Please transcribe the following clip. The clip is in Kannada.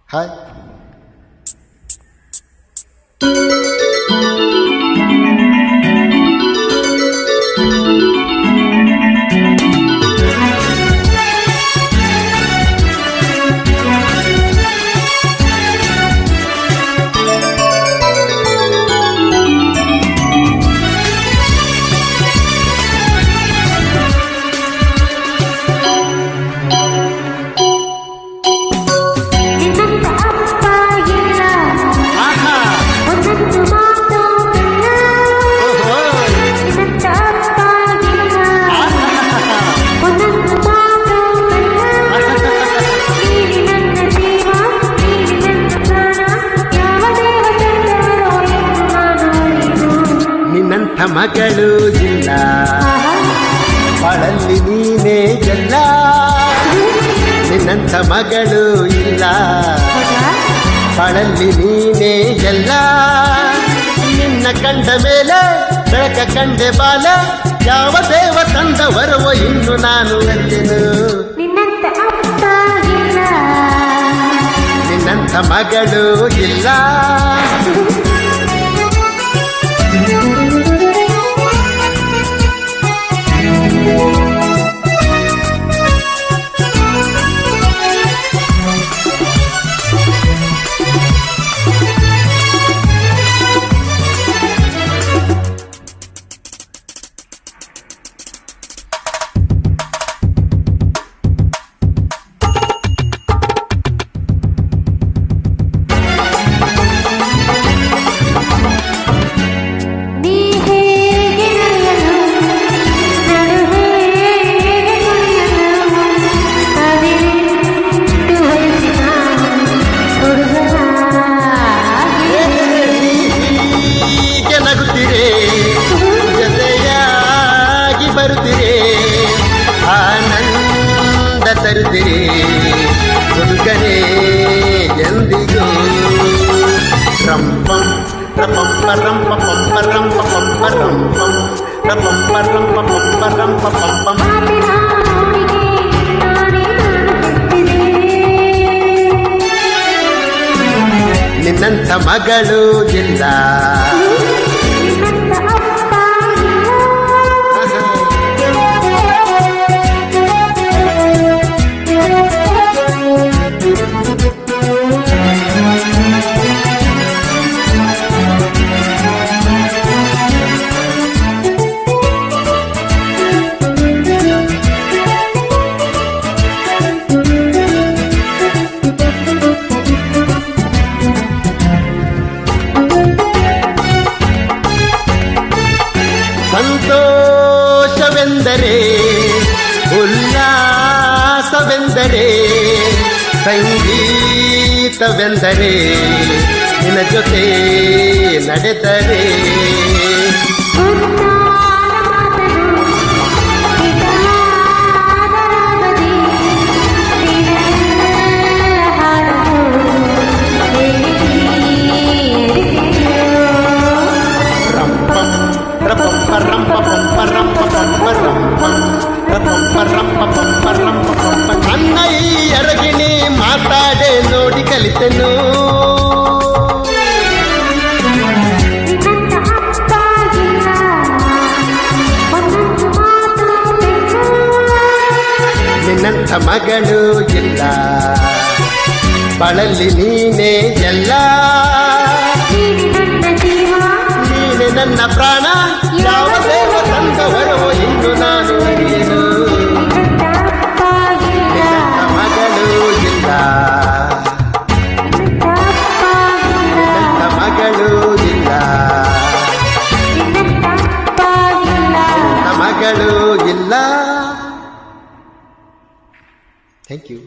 ಹಾಯ್. ನಿನ್ನಂಥ ಮಗಳು ಇಲ್ಲ, ಬಾಳಲ್ಲಿ ನೀನೇ ಎಲ್ಲ. ನಿನ್ನಂಥ ಮಗಳು ಇಲ್ಲ, ಬಾಳಲ್ಲಿ ನೀನೇ ಎಲ್ಲ. ನಿನ್ನ ಕಂಡ ಮೇಲೆ ಬೆಳಕ ಕಂಡೆ ಬಾಲ, ಯಾವ ದೇವ ತಂದ ವರವೋ ಇನ್ನು ನಾನು ಅಲ್ಲೆನು. ನಿನ್ನಂಥ ಮಗಳು ಇಲ್ಲ. ಆನಂದ ತರುತ್ತಿರಿ ಹುಡುಗನೇ ಎಂದಿಗೂ. ರಂಪಂ ರಪಂಪ ರಂಪ ಪಂಪ ರಂಪ ಪಂಪ ರಂಪಂ ರಪಂಪ ರಂಪ ಪಂಪ ರಂಪ ಪಂಪಂ. ನಿನ್ನಂಥ ಮಗಳು ಇಲ್ಲ. ಸಂತೋಷವೆಂದರೆ, ಉಲ್ಲಾಸವೆಂದರೆ, ಸಂಗೀತವೆಂದರೆ, ನಿನ್ನ ಜೊತೆ ನಡೆದರೆ. ನನ್ನ ಈ ಅರಗಿಣಿ ಮಾತಾಡೆ ನೋಡಿ ಕಲಿತೆನು. ನಿನ್ನಂಥ ಮಗಳು ಇಲ್ಲ, ಬಾಳಲ್ಲಿ ನೀನೇ ಎಲ್ಲ. ನೀನೆ ನನ್ನ ಪ್ರಾಣ, ಯಾವ ದೇವ ತಂದವರೋ ಇನ್ನು ನಾನು ಅರಿಯೆನು. ನಿನ್ನಂಥ ಮಗಳು ಇಲ್ಲ, ನಿನ್ನಂಥ ಮಗಳು ಇಲ್ಲ, ನಿನ್ನ ಮಗಳು ಇಲ್ಲ. Thank you.